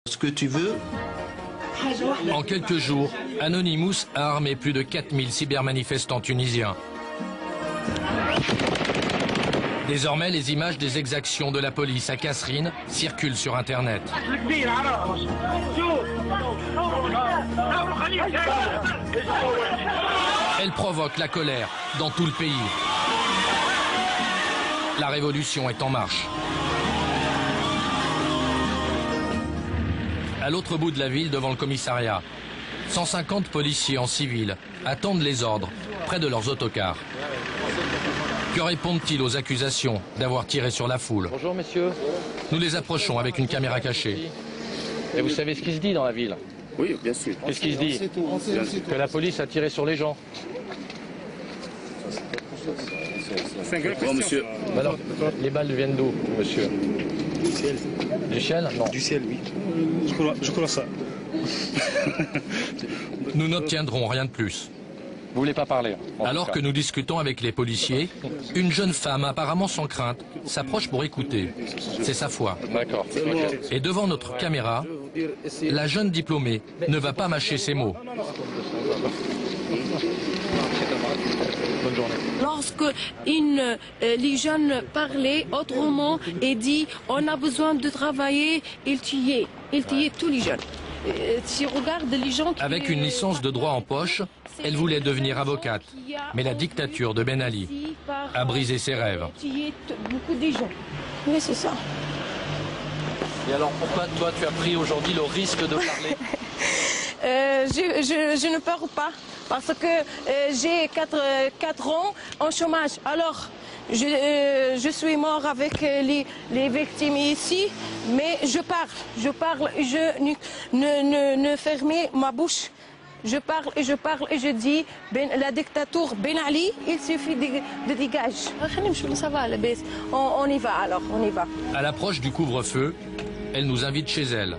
Ce que tu veux. En quelques jours, Anonymous a armé plus de 4000 cybermanifestants tunisiens. Désormais, les images des exactions de la police à Kasserine circulent sur Internet. Elles provoquent la colère dans tout le pays. La révolution est en marche. À l'autre bout de la ville, devant le commissariat, 150 policiers en civil attendent les ordres près de leurs autocars. Que répondent-ils aux accusations d'avoir tiré sur la foule? Bonjour messieurs. Nous les approchons avec une caméra cachée. Et vous savez ce qui se dit dans la ville? Oui, bien sûr. Qu'est-ce qui se dit? Que la police a tiré sur les gens. Bon, monsieur. Alors, les balles viennent d'où, monsieur? Du ciel. Du ciel? Non. Du ciel, oui. Je crois ça. Nous n'obtiendrons rien de plus. Vous voulez pas parler? Alors que nous discutons avec les policiers, une jeune femme, apparemment sans crainte, s'approche pour écouter. C'est sa foi. D'accord. Okay. Et devant notre caméra, la jeune diplômée ne va pas mâcher ses mots. Bonne journée. Lorsque les jeunes parlaient autrement et dit on a besoin de travailler, ils tuaient tous les jeunes. Si on regarde les gens Avec une licence de droit en poche, elle voulait devenir avocate. Mais la dictature de Ben Ali a brisé ses rêves. Beaucoup de gens. Oui, c'est ça. Et alors pourquoi toi tu as pris aujourd'hui le risque de parler? Je ne pars pas parce que j'ai 4 ans en chômage. Alors, je suis mort avec les victimes ici, mais je parle, je ne fermez ma bouche. Je parle et je dis, la dictature Ben Ali, il suffit de dégager. Ça va, on y va alors, on y va. À l'approche du couvre-feu, elle nous invite chez elle.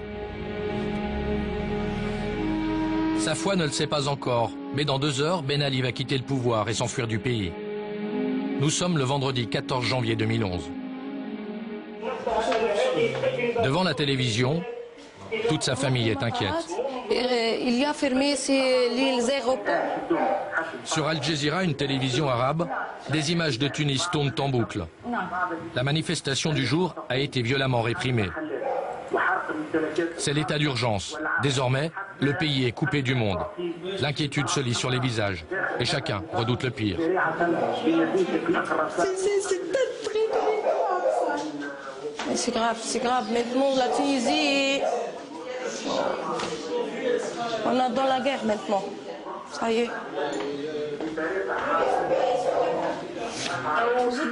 Sa foi ne le sait pas encore, mais dans 2 heures, Ben Ali va quitter le pouvoir et s'enfuir du pays. Nous sommes le vendredi 14 janvier 2011. Devant la télévision, toute sa famille est inquiète. Il y a fermé les aéroports. Sur Al Jazeera, une télévision arabe, des images de Tunis tournent en boucle. La manifestation du jour a été violemment réprimée. C'est l'état d'urgence. Désormais, le pays est coupé du monde. L'inquiétude se lit sur les visages et chacun redoute le pire. C'est grave. Maintenant, la Tunisie, on est dans la guerre maintenant. Ça y est.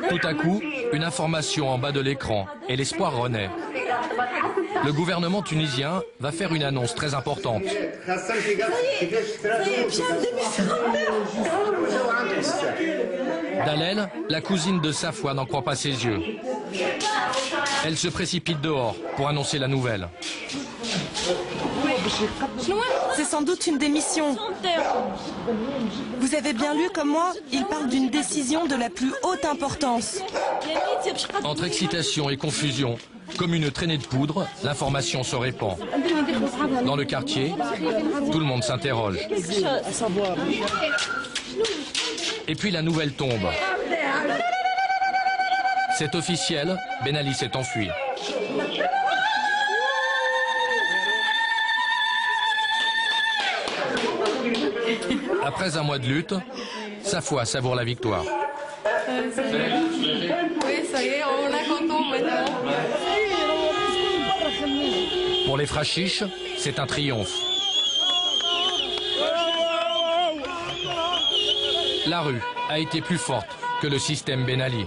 Tout à coup, une information en bas de l'écran et l'espoir renaît. Le gouvernement tunisien va faire une annonce très importante. Dalel, la cousine de Safwa, n'en croit pas ses yeux. Elle se précipite dehors pour annoncer la nouvelle. C'est sans doute une démission. Vous avez bien lu comme moi, il parle d'une décision de la plus haute importance. Entre excitation et confusion, comme une traînée de poudre, l'information se répand. Dans le quartier, tout le monde s'interroge. Et puis la nouvelle tombe. C'est officiel, Ben Ali s'est enfui. Après un mois de lutte, Safwa savoure la victoire. Oui, ça y est, on est content maintenant. Pour les Frachiches, c'est un triomphe. La rue a été plus forte que le système Ben Ali.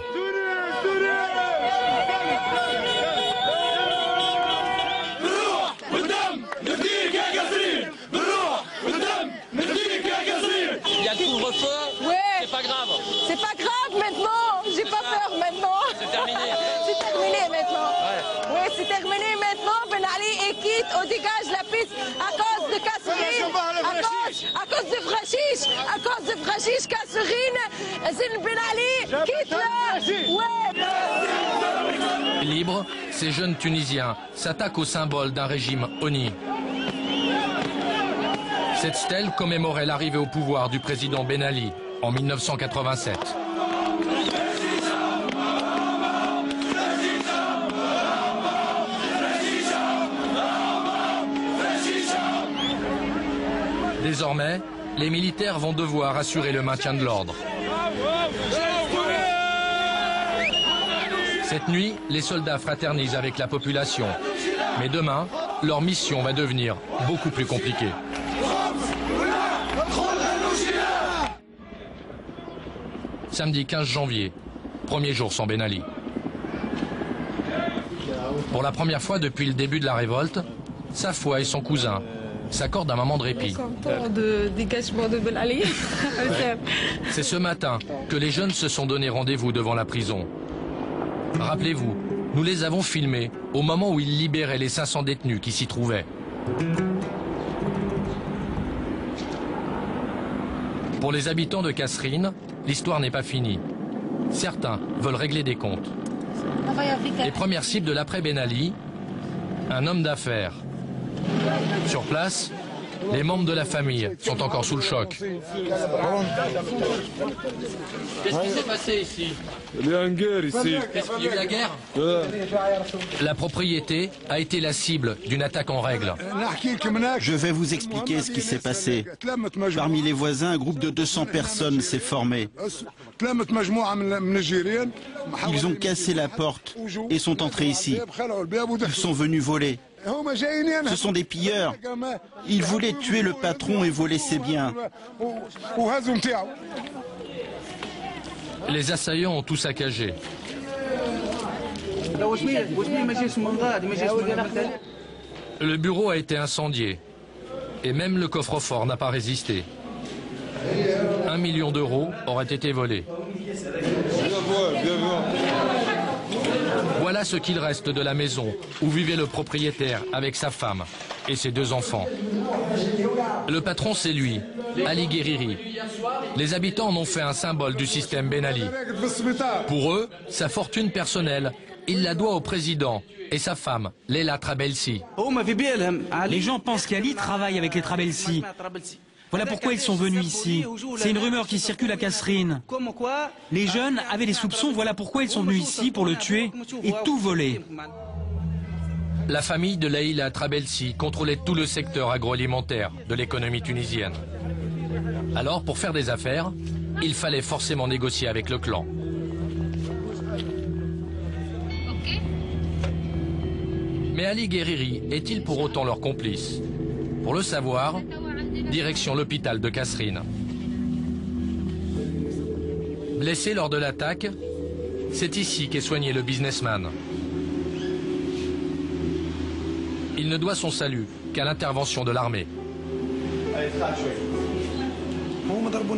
Il y a le couvre-feu, Ouais. c'est pas grave. C'est pas grave maintenant, j'ai pas peur maintenant. C'est terminé. C'est terminé maintenant. Ouais. Oui, c'est terminé maintenant. Ben Ali est quitte, on dégage la piste à cause de Kasserine, à cause de Frachiche, Kasserine, c'est Ben Ali, quitte-le. Ouais. Libre, ces jeunes Tunisiens s'attaquent au symbole d'un régime honni. Cette stèle commémorait l'arrivée au pouvoir du président Ben Ali en 1987. Désormais, les militaires vont devoir assurer le maintien de l'ordre. Cette nuit, les soldats fraternisent avec la population. Mais demain, leur mission va devenir beaucoup plus compliquée. Samedi 15 janvier, premier jour sans Ben Ali. Pour la première fois depuis le début de la révolte, Safwa et son cousin s'accordent un moment de répit. Content de dégagement de Ben Ali. C'est ce matin que les jeunes se sont donné rendez-vous devant la prison. Rappelez-vous, nous les avons filmés au moment où ils libéraient les 500 détenus qui s'y trouvaient. Pour les habitants de Kasserine, l'histoire n'est pas finie. Certains veulent régler des comptes. Les premières cibles de l'après Ben Ali, un homme d'affaires. Sur place, les membres de la famille sont encore sous le choc. Qu'est-ce qui s'est passé ici? Il y a une guerre ici. Qu'est-ce qu'il y a eu la guerre? La propriété a été la cible d'une attaque en règle. Je vais vous expliquer ce qui s'est passé. Parmi les voisins, un groupe de 200 personnes s'est formé. Ils ont cassé la porte et sont entrés ici. Ils sont venus voler. Ce sont des pilleurs. Ils voulaient tuer le patron et voler ses biens. Les assaillants ont tout saccagé. Le bureau a été incendié. Et même le coffre-fort n'a pas résisté. 1 million d'euros auraient été volés. Voilà ce qu'il reste de la maison où vivait le propriétaire avec sa femme et ses 2 enfants. Le patron, c'est lui, Ali Guerriri. Les habitants en ont fait un symbole du système Ben Ali. Pour eux, sa fortune personnelle, il la doit au président et sa femme, Leila Trabelsi. Les gens pensent qu'Ali travaille avec les Trabelsi. Voilà pourquoi ils sont venus ici. C'est une rumeur qui circule à Kasserine. Les jeunes avaient des soupçons, voilà pourquoi ils sont venus ici pour le tuer et tout voler. La famille de Leila Trabelsi contrôlait tout le secteur agroalimentaire de l'économie tunisienne. Alors, pour faire des affaires, il fallait forcément négocier avec le clan. Mais Ali Guerriri est-il pour autant leur complice? Pour le savoir, direction l'hôpital de Kasserine. Blessé lors de l'attaque, c'est ici qu'est soigné le businessman. Il ne doit son salut qu'à l'intervention de l'armée.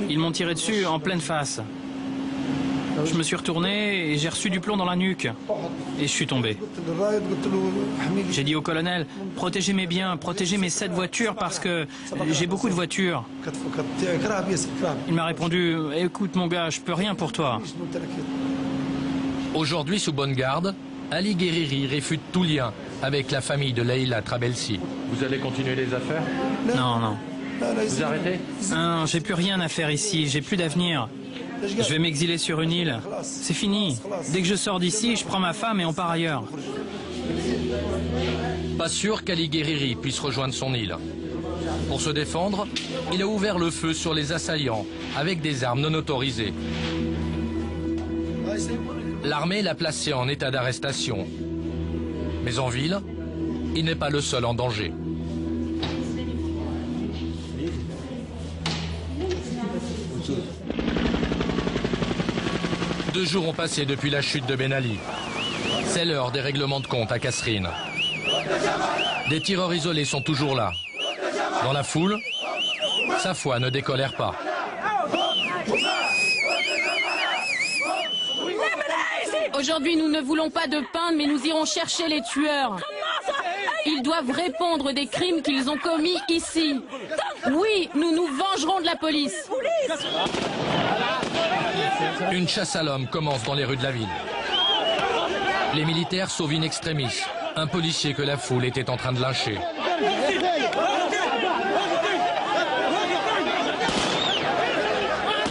Ils m'ont tiré dessus en pleine face. Je me suis retourné et j'ai reçu du plomb dans la nuque. Et je suis tombé. J'ai dit au colonel, protégez mes biens, protégez mes 7 voitures parce que j'ai beaucoup de voitures. Il m'a répondu, écoute mon gars, je peux rien pour toi. Aujourd'hui sous bonne garde, Ali Guerriri réfute tout lien avec la famille de Leila Trabelsi. Vous allez continuer les affaires? Non, non. Vous arrêtez? Non, j'ai plus rien à faire ici, j'ai plus d'avenir. Je vais m'exiler sur une île. C'est fini. Dès que je sors d'ici, je prends ma femme et on part ailleurs. Pas sûr qu'Ali Guerriri puisse rejoindre son île. Pour se défendre, il a ouvert le feu sur les assaillants avec des armes non autorisées. L'armée l'a placé en état d'arrestation. Mais en ville, il n'est pas le seul en danger. Deux jours ont passé depuis la chute de Ben Ali. C'est l'heure des règlements de compte à Kasserine. Des tireurs isolés sont toujours là. Dans la foule, Safwa ne décolère pas. Aujourd'hui, nous ne voulons pas de pain, mais nous irons chercher les tueurs. Ils doivent répondre des crimes qu'ils ont commis ici. Oui, nous nous vengerons de la police. Une chasse à l'homme commence dans les rues de la ville. Les militaires sauvent in extremis un policier que la foule était en train de lyncher.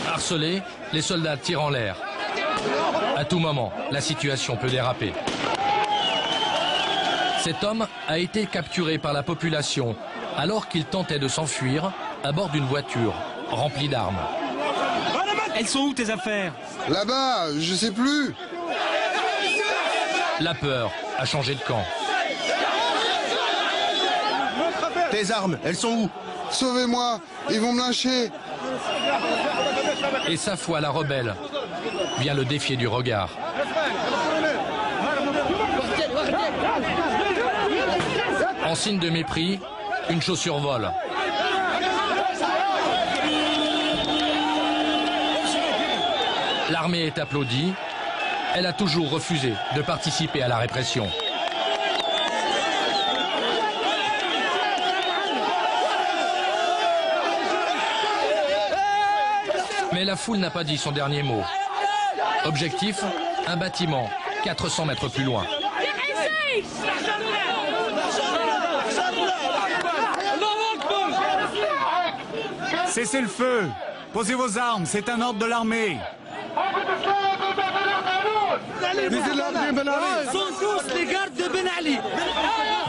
Harcelés, les soldats tirent en l'air. À tout moment, la situation peut déraper. Cet homme a été capturé par la population alors qu'il tentait de s'enfuir à bord d'une voiture remplie d'armes. Elles sont où tes affaires? Là-bas, je sais plus. La peur a changé de camp. Tes armes, elles sont où? Sauvez-moi, ils vont me lyncher. Et Safwa, la rebelle, vient le défier du regard. En signe de mépris, une chaussure vole. L'armée est applaudie. Elle a toujours refusé de participer à la répression. Mais la foule n'a pas dit son dernier mot. Objectif, un bâtiment 400 mètres plus loin. Cessez le feu. Posez vos armes, c'est un ordre de l'armée. Sont tous les gardes de Ben Ali.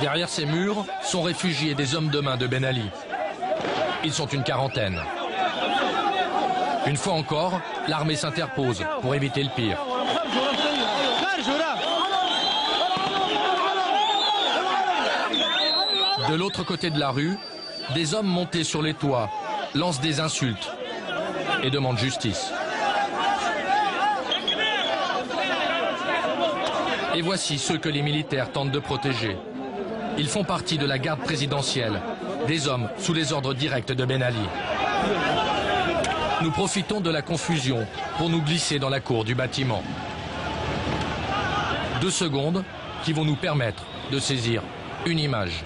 Derrière ces murs sont réfugiés des hommes de main de Ben Ali. Ils sont une quarantaine. Une fois encore, l'armée s'interpose pour éviter le pire. De l'autre côté de la rue, des hommes montés sur les toits lancent des insultes et demandent justice. Et voici ceux que les militaires tentent de protéger. Ils font partie de la garde présidentielle, des hommes sous les ordres directs de Ben Ali. Nous profitons de la confusion pour nous glisser dans la cour du bâtiment. 2 secondes qui vont nous permettre de saisir une image.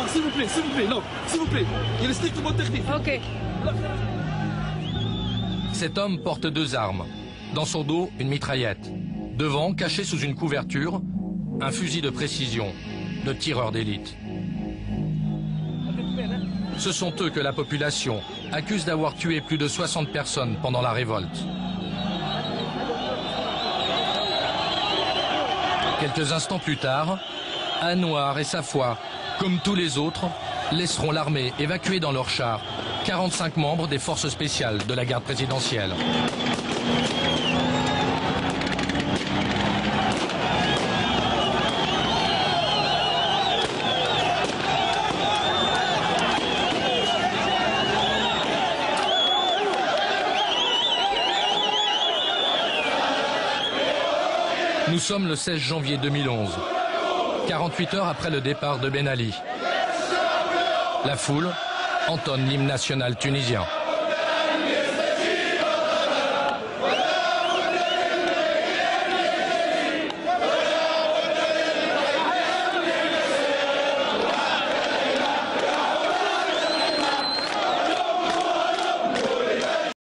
S'il vous plaît, non, s'il vous plaît. Il est strictement interdit. Ok. Cet homme porte 2 armes. Dans son dos, une mitraillette. Devant, caché sous une couverture, un fusil de précision de tireur d'élite. Ce sont eux que la population accuse d'avoir tué plus de 60 personnes pendant la révolte. Quelques instants plus tard, Anwar et Safwa, comme tous les autres, laisseront l'armée évacuer dans leur char 45 membres des forces spéciales de la garde présidentielle. Nous sommes le 16 janvier 2011, 48 heures après le départ de Ben Ali. La foule entonne l'hymne national tunisien.